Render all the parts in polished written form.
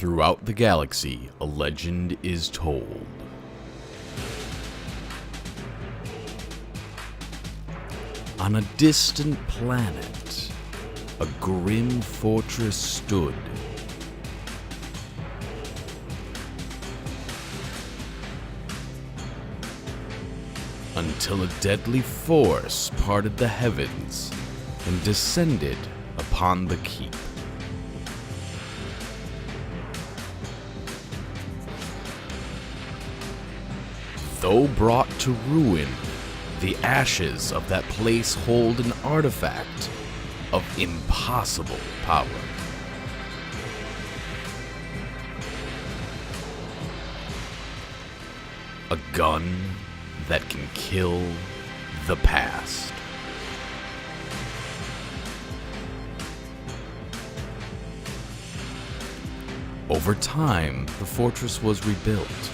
Throughout the galaxy, a legend is told. On a distant planet, a grim fortress stood. Until a deadly force parted the heavens and descended upon the keep. Though brought to ruin, the ashes of that place hold an artifact of impossible power. A gun that can kill the past. Over time, the fortress was rebuilt,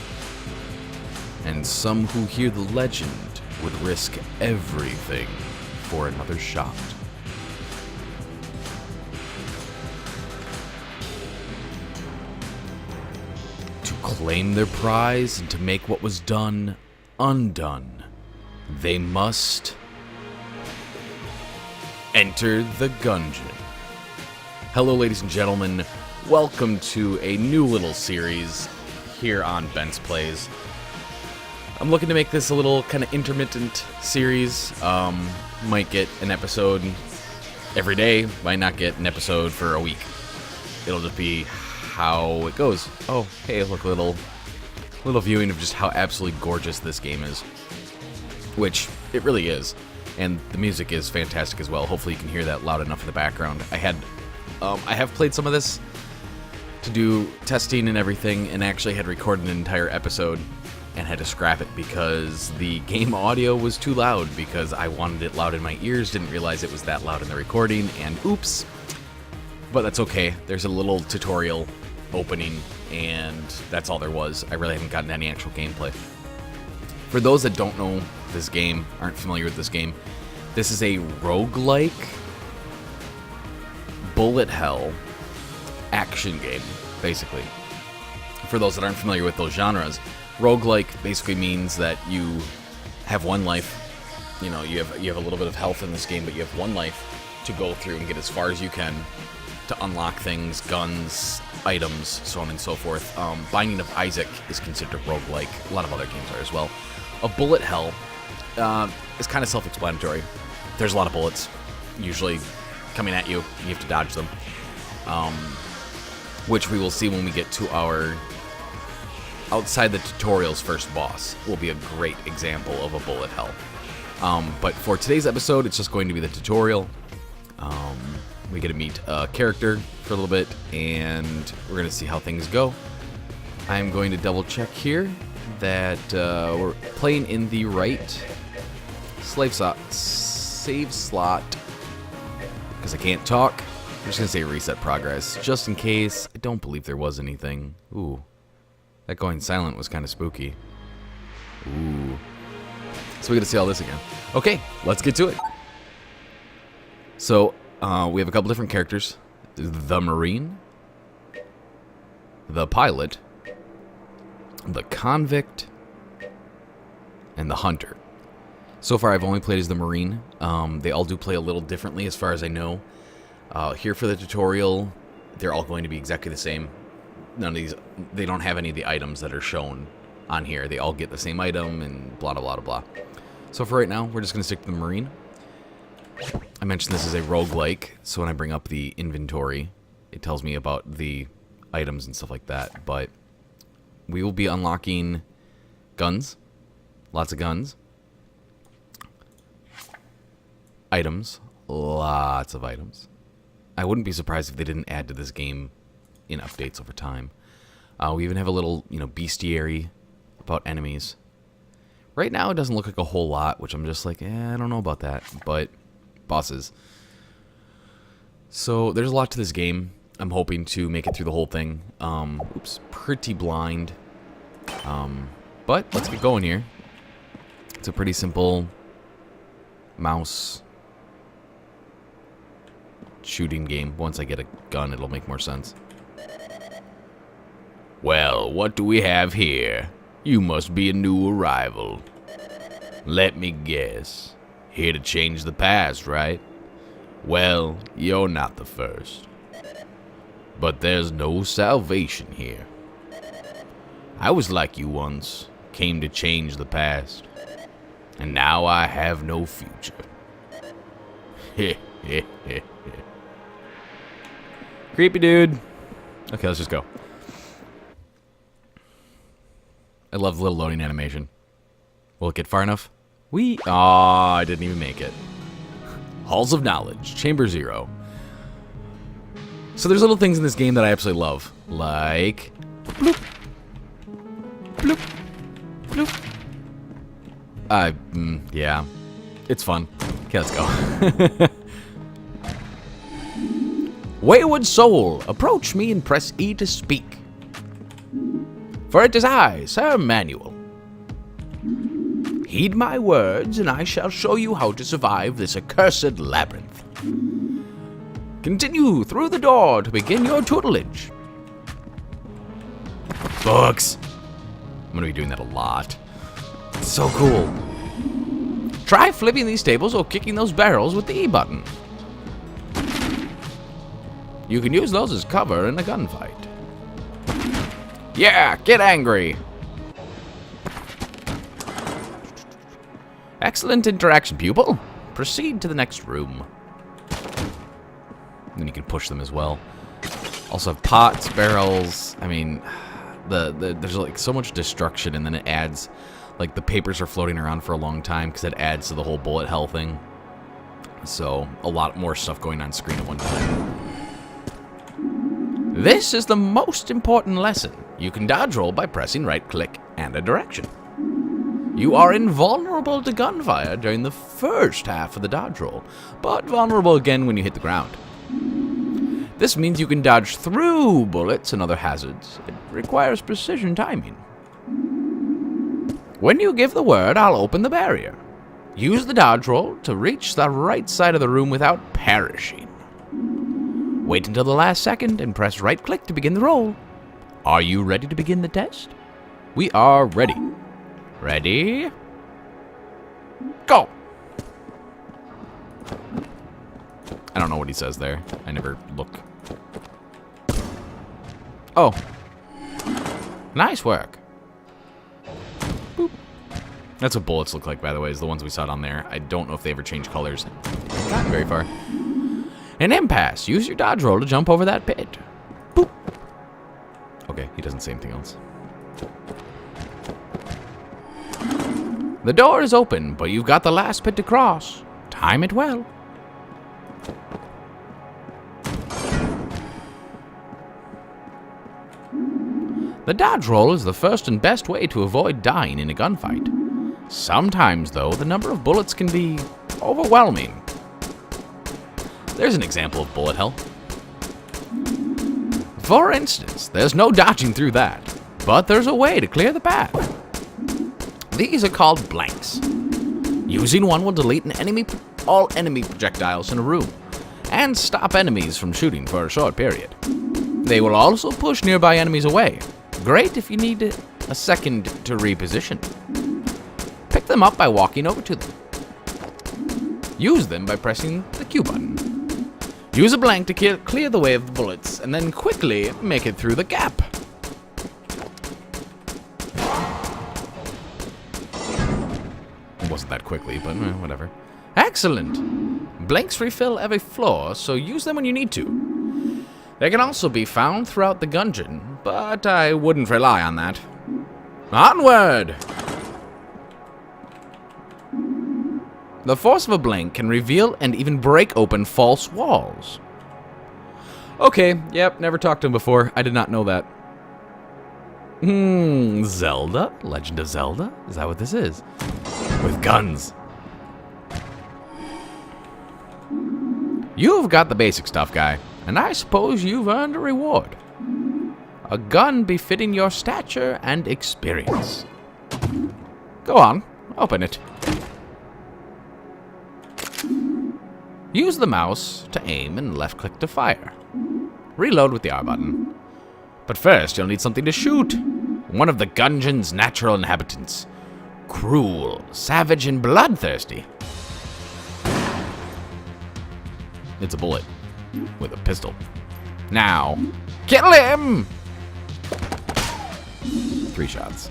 and some who hear the legend would risk everything for another shot. To claim their prize and to make what was done undone, they must enter the Gungeon. Hello, ladies and gentlemen. Welcome to a new little series here on BentsPlays. I'm looking to make this a little kind of intermittent series. Might get an episode every day, might not get an episode for a week. It'll just be how it goes. Oh, hey, look, a little viewing of just how absolutely gorgeous this game is. Which it really is. And the music is fantastic as well. Hopefully you can hear that loud enough in the background. I have played some of this to do testing and everything, and actually had recorded an entire episode and had to scrap it because the game audio was too loud because I wanted it loud in my ears, didn't realize it was that loud in the recording, and oops. But that's okay. There's a little tutorial opening, and that's all there was. I really haven't gotten any actual gameplay. For those that don't know this game, aren't familiar with this game, this is a roguelike bullet hell action game, basically. For those that aren't familiar with those genres, roguelike basically means that you have one life. You know, you have a little bit of health in this game, but you have one life to go through and get as far as you can to unlock things, guns, items, so on and so forth. Binding of Isaac is considered roguelike. A lot of other games are as well. A bullet hell is kind of self-explanatory. There's a lot of bullets, usually coming at you. You have to dodge them. Which we will see when we get to our outside the tutorial's first boss. Will be a great example of a bullet hell. But for today's episode, it's just going to be the tutorial. We get to meet a character for a little bit, and we're going to see how things go. I'm going to double check here that we're playing in the right save slot, because I can't talk. I'm just going to say reset progress, just in case. I don't believe there was anything. Ooh. That going silent was kind of spooky. Ooh. So we got to see all this again. Okay, let's get to it. So, we have a couple different characters. The Marine, the Pilot, the Convict, and the Hunter. So far, I've only played as the Marine. They all do play a little differently as far as I know. Here for the tutorial, they're all going to be exactly the same. None of these, they don't have any of the items that are shown on here. They all get the same item and blah, blah, blah, blah. So for right now, we're just going to stick to the Marine. I mentioned this is a roguelike, so when I bring up the inventory, it tells me about the items and stuff like that. But we will be unlocking guns, lots of guns, items, lots of items. I wouldn't be surprised if they didn't add to this game in updates over time. We even have a little, bestiary about enemies. Right now, it doesn't look like a whole lot, which I'm just like, I don't know about that. But bosses. So there's a lot to this game. I'm hoping to make it through the whole thing. Oops, pretty blind. But let's get going here. It's a pretty simple mouse shooting game. Once I get a gun, it'll make more sense. Well, what do we have here? You must be a new arrival. Let me guess. Here to change the past, right? Well, you're not the first. But there's no salvation here. I was like you once, came to change the past. And now I have no future. Creepy dude. Okay, let's just go. I love the little loading animation. Will it get far enough? Oh, I didn't even make it. Halls of Knowledge, Chamber 0. So there's little things in this game that I absolutely love. Like... bloop. Bloop. Bloop. Yeah. It's fun. Okay, let's go. Wayward soul, approach me and press E to speak. For it is I, Sir Manuel. Heed my words, and I shall show you how to survive this accursed labyrinth. Continue through the door to begin your tutelage. Books. I'm going to be doing that a lot. It's so cool. Try flipping these tables or kicking those barrels with the E button. You can use those as cover in a gunfight. Yeah, get angry. Excellent interaction, pupil. Proceed to the next room. Then you can push them as well. Also have pots, barrels. I mean, there's like so much destruction, and then it adds, like, the papers are floating around for a long time because it adds to the whole bullet hell thing. So a lot more stuff going on screen at one time. This is the most important lesson. You can dodge roll by pressing right click and a direction. You are invulnerable to gunfire during the first half of the dodge roll, but vulnerable again when you hit the ground. This means you can dodge through bullets and other hazards. It requires precision timing. When you give the word, I'll open the barrier. Use the dodge roll to reach the right side of the room without perishing. Wait until the last second and press right click to begin the roll. Are you ready to begin the test? We are ready. Ready? Go! I don't know what he says there. I never look. Oh. Nice work. Boop. That's what bullets look like, by the way, is the ones we saw down there. I don't know if they ever change colors. I've gotten very far. An impasse. Use your dodge roll to jump over that pit. Boop. Okay, he doesn't say anything else. The door is open, but you've got the last pit to cross. Time it well. The dodge roll is the first and best way to avoid dying in a gunfight. Sometimes, though, the number of bullets can be overwhelming. There's an example of bullet hell. For instance, there's no dodging through that, but there's a way to clear the path. These are called blanks. Using one will delete all enemy projectiles in a room, and stop enemies from shooting for a short period. They will also push nearby enemies away. Great if you need a second to reposition. Pick them up by walking over to them. Use them by pressing the Q button. Use a blank to clear the way of the bullets, and then quickly make it through the gap. It wasn't that quickly, but whatever. Excellent! Blanks refill every floor, so use them when you need to. They can also be found throughout the Gungeon, but I wouldn't rely on that. Onward! The force of a blank can reveal and even break open false walls. Okay, yep, never talked to him before. I did not know that. Zelda? Legend of Zelda? Is that what this is? With guns. You've got the basic stuff, guy, and I suppose you've earned a reward. A gun befitting your stature and experience. Go on, open it. Use the mouse to aim and left click to fire. Reload with the R button. But first, you'll need something to shoot. One of the Gungeon's natural inhabitants. Cruel, savage, and bloodthirsty. It's a bullet with a pistol. Now, kill him! 3 shots.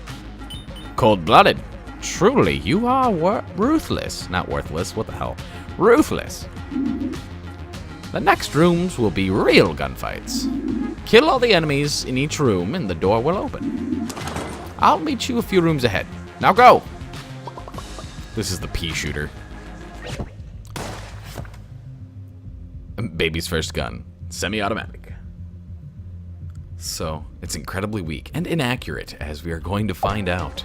Cold-blooded. Truly, you are ruthless. Not worthless, what the hell? Ruthless. The next rooms will be real gunfights. Kill all the enemies in each room and the door will open. I'll meet you a few rooms ahead. Now go! This is the pea shooter. Baby's first gun. Semi-automatic. So, it's incredibly weak and inaccurate, as we are going to find out.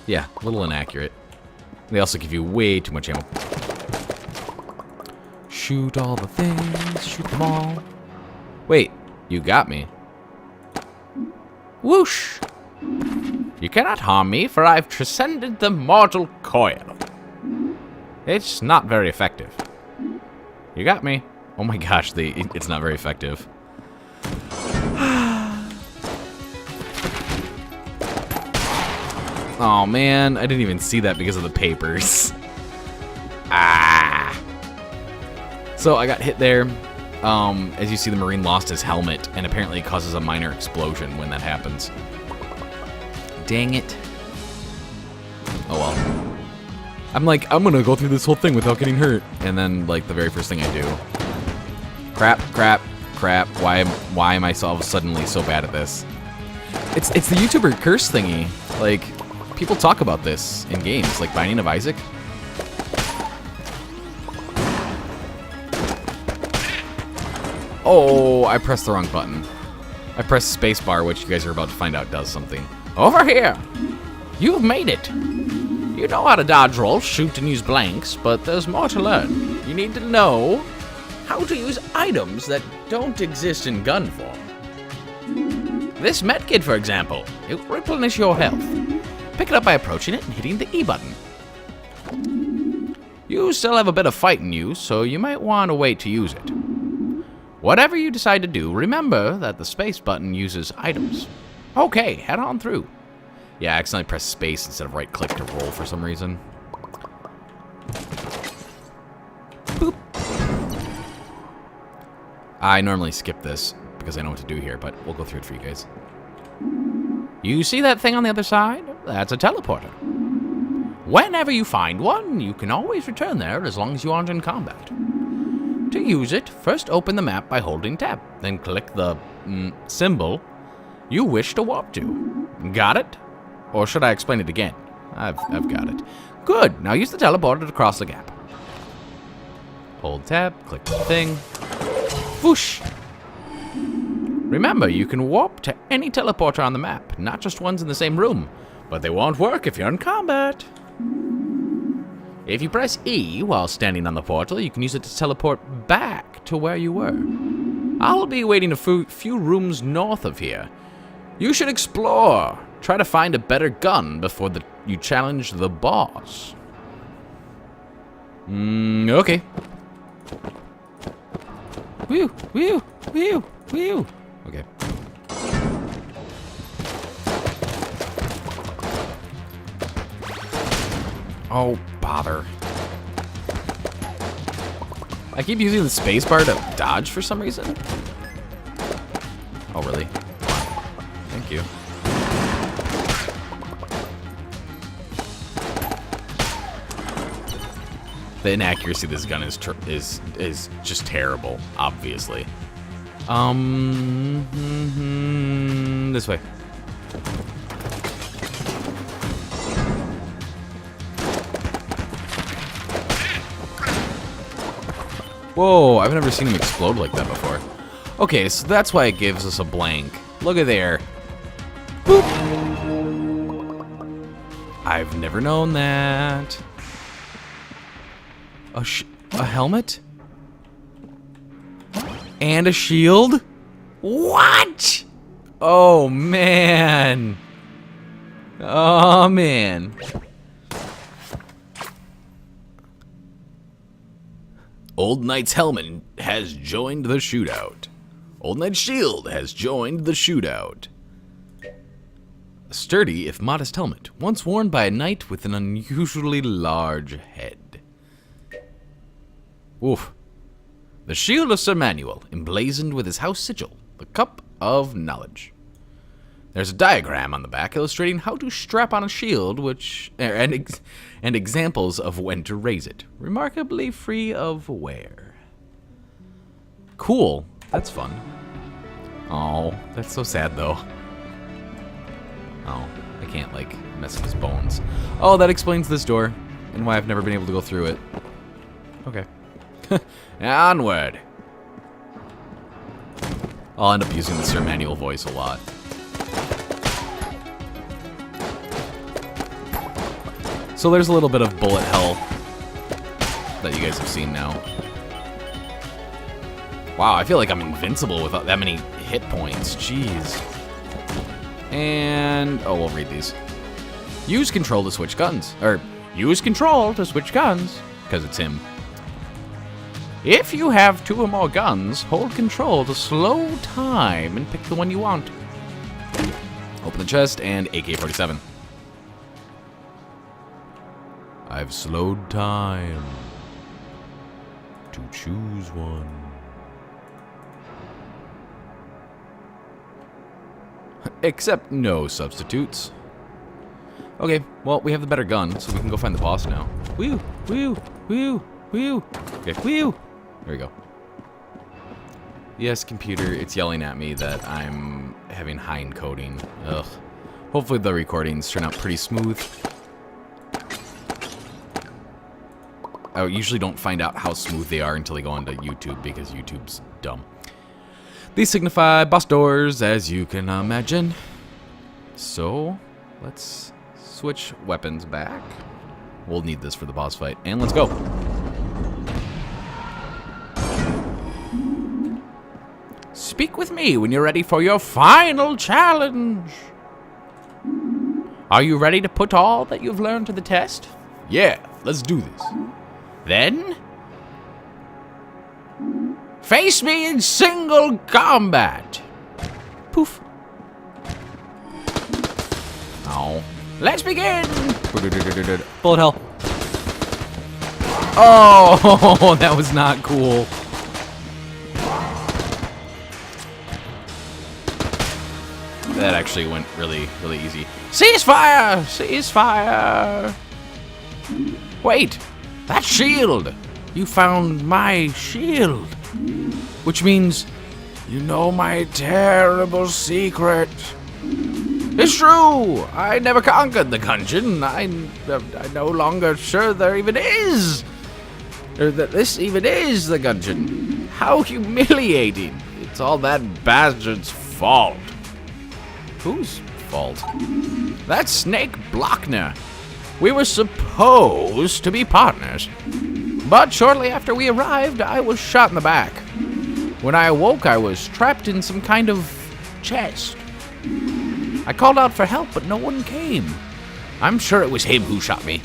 Yeah, a little inaccurate. They also give you way too much ammo. Shoot all the things, shoot them all. Wait, you got me. Whoosh! You cannot harm me, for I've transcended the mortal coil. It's not very effective. You got me. Oh my gosh, it's not very effective. Oh man, I didn't even see that because of the papers. Ah. So I got hit there. As you see, the Marine lost his helmet, and apparently it causes a minor explosion when that happens. Dang it. Oh well. I'm like, I'm gonna go through this whole thing without getting hurt. And then, like, the very first thing I do. Crap, crap, crap. Why am I suddenly so bad at this? It's the YouTuber curse thingy. Like, people talk about this in games, like Binding of Isaac. Oh, I pressed the wrong button. I pressed spacebar, which you guys are about to find out does something. Over here! You've made it! You know how to dodge roll, shoot, and use blanks, but there's more to learn. You need to know how to use items that don't exist in gun form. This medkit, for example, it will replenish your health. Pick it up by approaching it and hitting the E button. You still have a bit of fight in you, so you might want to wait to use it. Whatever you decide to do, remember that the space button uses items. Okay, head on through. Yeah, I accidentally pressed space instead of right-click to roll for some reason. Boop. I normally skip this because I know what to do here, but we'll go through it for you guys. You see that thing on the other side? That's a teleporter. Whenever you find one, you can always return there as long as you aren't in combat. To use it, first open the map by holding tab, then click the symbol you wish to warp to. Got it? Or should I explain it again? I've got it. Good, now use the teleporter to cross the gap. Hold tab, click the thing. Whoosh! Remember, you can warp to any teleporter on the map, not just ones in the same room. But they won't work if you're in combat. If you press E while standing on the portal, you can use it to teleport back to where you were. I'll be waiting a few rooms north of here. You should explore. Try to find a better gun before you challenge the boss. Okay. Whew, whew, whew, whew. Okay. Oh, bother. I keep using the spacebar to dodge for some reason. Oh, really? Thank you. The inaccuracy of this gun is just terrible, obviously. This way. Whoa, I've never seen him explode like that before. Okay, so that's why it gives us a blank. Look at there. Boop. I've never known that. A helmet? And a shield? What? Oh, man. Oh, man. Old Knight's helmet has joined the shootout. Old Knight's shield has joined the shootout. A sturdy, if modest helmet, once worn by a knight with an unusually large head. Oof. The shield of Sir Manuel, emblazoned with his house sigil, the Cup of Knowledge. There's a diagram on the back illustrating how to strap on a shield, and examples of when to raise it. Remarkably free of wear. Cool. That's fun. Oh, that's so sad, though. Oh, I can't, like, mess with his bones. Oh, that explains this door, and why I've never been able to go through it. Okay. Onward! I'll end up using the Sir Manuel voice a lot. So there's a little bit of bullet hell that you guys have seen now. Wow, I feel like I'm invincible without that many hit points. Jeez. And... oh, we'll read these. Use control to switch guns. Or, use control to switch guns. Because it's him. If you have 2 or more guns, hold control to slow time and pick the one you want. Open the chest and AK-47. I've slowed time to choose one. Except no substitutes. Okay, well, we have the better gun, so we can go find the boss now. Woo, woo, woo, woo. Okay, woo. There we go. Yes, computer, it's yelling at me that I'm having high encoding. Ugh. Hopefully the recordings turn out pretty smooth. I usually don't find out how smooth they are until they go onto YouTube, because YouTube's dumb. These signify boss doors, as you can imagine. So, let's switch weapons back. We'll need this for the boss fight, and let's go. Speak with me when you're ready for your final challenge. Are you ready to put all that you've learned to the test? Yeah, let's do this. Then, face me in single combat. Poof. Oh. Let's begin. Bullet hell. Oh, that was not cool. That actually went really, really easy. Ceasefire! Ceasefire! Wait, that shield! You found my shield. Which means you know my terrible secret. It's true! I never conquered the Gungeon. I'm no longer sure there even is. Or that this even is the Gungeon. How humiliating. It's all that bastard's fault. Whose fault? That's Snake Blockner. We were supposed to be partners. But shortly after we arrived, I was shot in the back. When I awoke, I was trapped in some kind of chest. I called out for help, but no one came. I'm sure it was him who shot me.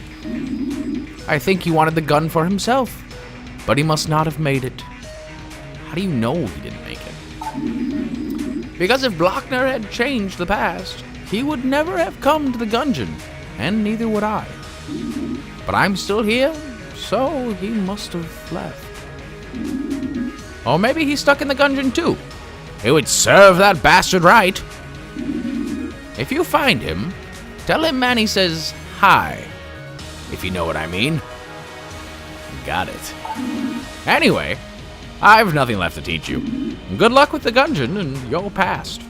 I think he wanted the gun for himself, but he must not have made it. How do you know he didn't make it? Because if Blockner had changed the past, he would never have come to the Gungeon, and neither would I. But I'm still here, so he must have left. Or maybe he's stuck in the Gungeon too. It would serve that bastard right. If you find him, tell him Manny says hi, if you know what I mean. Got it. Anyway, I've nothing left to teach you. Good luck with the Gungeon and your past.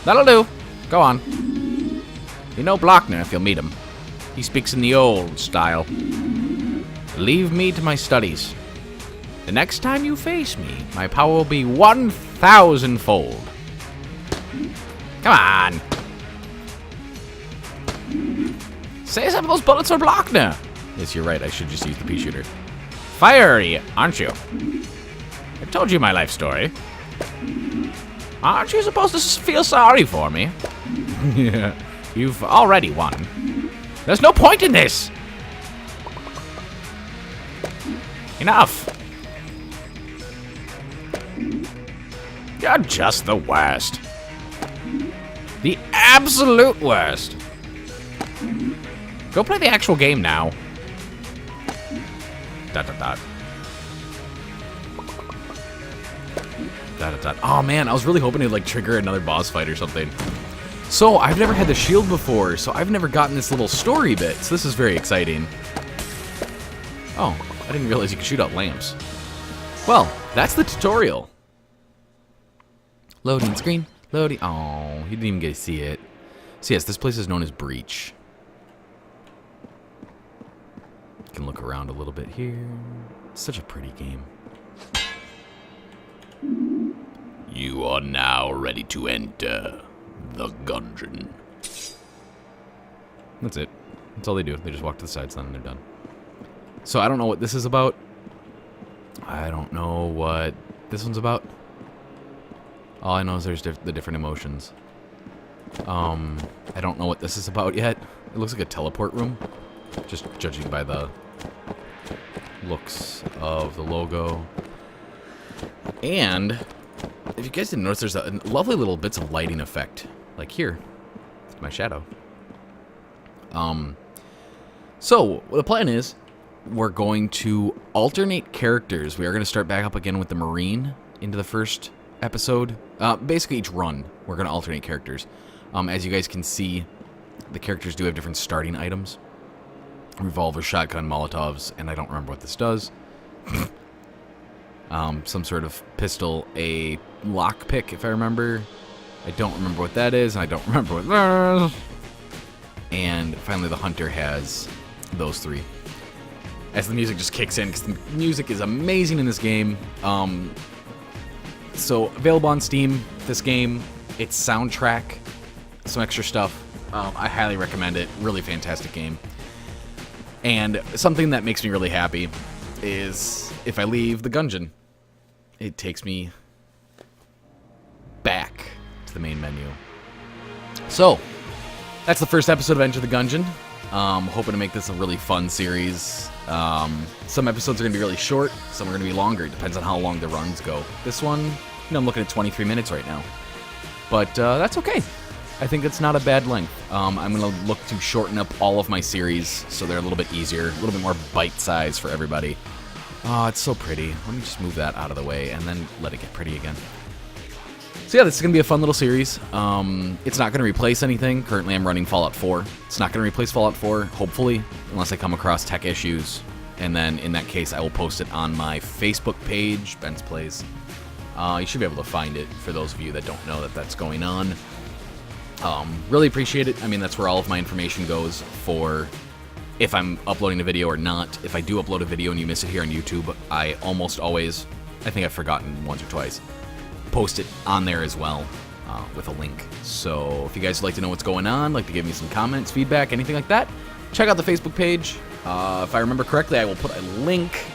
That'll do. Go on. You know Blockner if you'll meet him. He speaks in the old style. Leave me to my studies. The next time you face me, my power will be 1,000-fold. Come on. Say some of those bullets are Blockner. Yes, you're right. I should just use the pea shooter. Fiery, aren't you? I told you my life story. Aren't you supposed to feel sorry for me? Yeah, you've already won. There's no point in this. Enough. You're just the worst. The absolute worst. Go play the actual game now. Dot, dot, dot. Dot, dot, dot. Oh man, I was really hoping to like trigger another boss fight or something. So I've never had the shield before, so I've never gotten this little story bit. So this is very exciting. Oh, I didn't realize you could shoot out lamps. Well, that's the tutorial. Loading screen. Loading. Oh, he didn't even get to see it. So yes, this place is known as Breach. You can look around a little bit here. It's such a pretty game. You are now ready to enter the Gungeon. That's it. That's all they do. They just walk to the sides, then they're done. So I don't know what this is about. I don't know what this one's about. All I know is there's the different emotions. I don't know what this is about yet. It looks like a teleport room, just judging by the looks of the logo. And if you guys didn't notice, there's a lovely little bits of lighting effect, like here, my shadow. So the plan is we're going to alternate characters. We are going to start back up again with the Marine into the first episode. Basically each run, we're going to alternate characters. As you guys can see, the characters do have different starting items. Revolver, shotgun, Molotovs, and I don't remember what this does. Some sort of pistol, a lockpick, if I remember. I don't remember what that is, and I don't remember what that is. And finally, the Hunter has those three. As the music just kicks in, because the music is amazing in this game. So, available on Steam, this game, its soundtrack, some extra stuff. I highly recommend it. Really fantastic game. And something that makes me really happy is if I leave the Gungeon, it takes me back to the main menu. So, that's the first episode of Enter the Gungeon. Hoping to make this a really fun series. Some episodes are going to be really short, some are going to be longer. It depends on how long the runs go. This one, I'm looking at 23 minutes right now. But that's okay. I think it's not a bad length. I'm going to look to shorten up all of my series so they're a little bit easier, a little bit more bite-sized for everybody. Oh, it's so pretty. Let me just move that out of the way and then let it get pretty again. So yeah, this is going to be a fun little series. It's not going to replace anything. Currently, I'm running Fallout 4. It's not going to replace Fallout 4, hopefully, unless I come across tech issues. And then, in that case, I will post it on my Facebook page, BentsPlays. You should be able to find it for those of you that don't know that that's going on. Really appreciate it. I mean, that's where all of my information goes for if I'm uploading a video or not. If I do upload a video and you miss it here on YouTube, I almost always, I think I've forgotten once or twice, post it on there as well with a link. So if you guys would like to know what's going on, like to give me some comments, feedback, anything like that, check out the Facebook page. If I remember correctly, I will put a link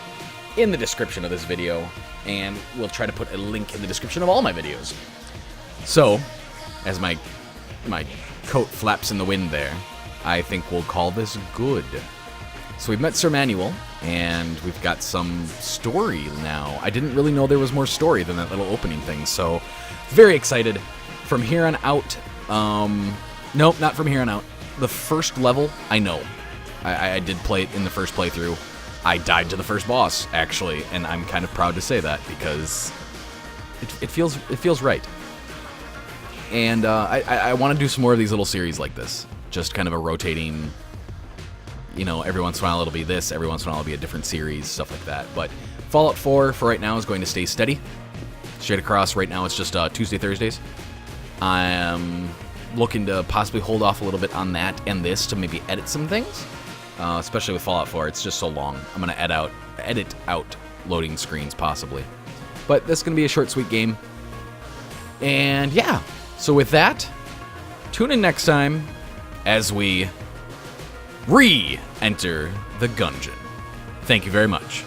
in the description of this video, and we'll try to put a link in the description of all my videos. So, as my coat flaps in the wind there, I think we'll call this good. So we've met Sir Manuel, and we've got some story now. I didn't really know there was more story than that little opening thing, so very excited. From here on out, nope, not from here on out. The first level, I know. I did play it in the first playthrough. I died to the first boss, actually, and I'm kind of proud to say that because it feels right. And I want to do some more of these little series like this. Just kind of a rotating, every once in a while it'll be this, every once in a while it'll be a different series, stuff like that. But Fallout 4 for right now is going to stay steady. Straight across, right now it's just Tuesday, Thursdays. I'm looking to possibly hold off a little bit on that and this to maybe edit some things. Especially with Fallout 4, it's just so long. I'm going to edit out loading screens, possibly. But this is going to be a short, sweet game. And yeah, so with that, tune in next time as we re-enter the Gungeon. Thank you very much.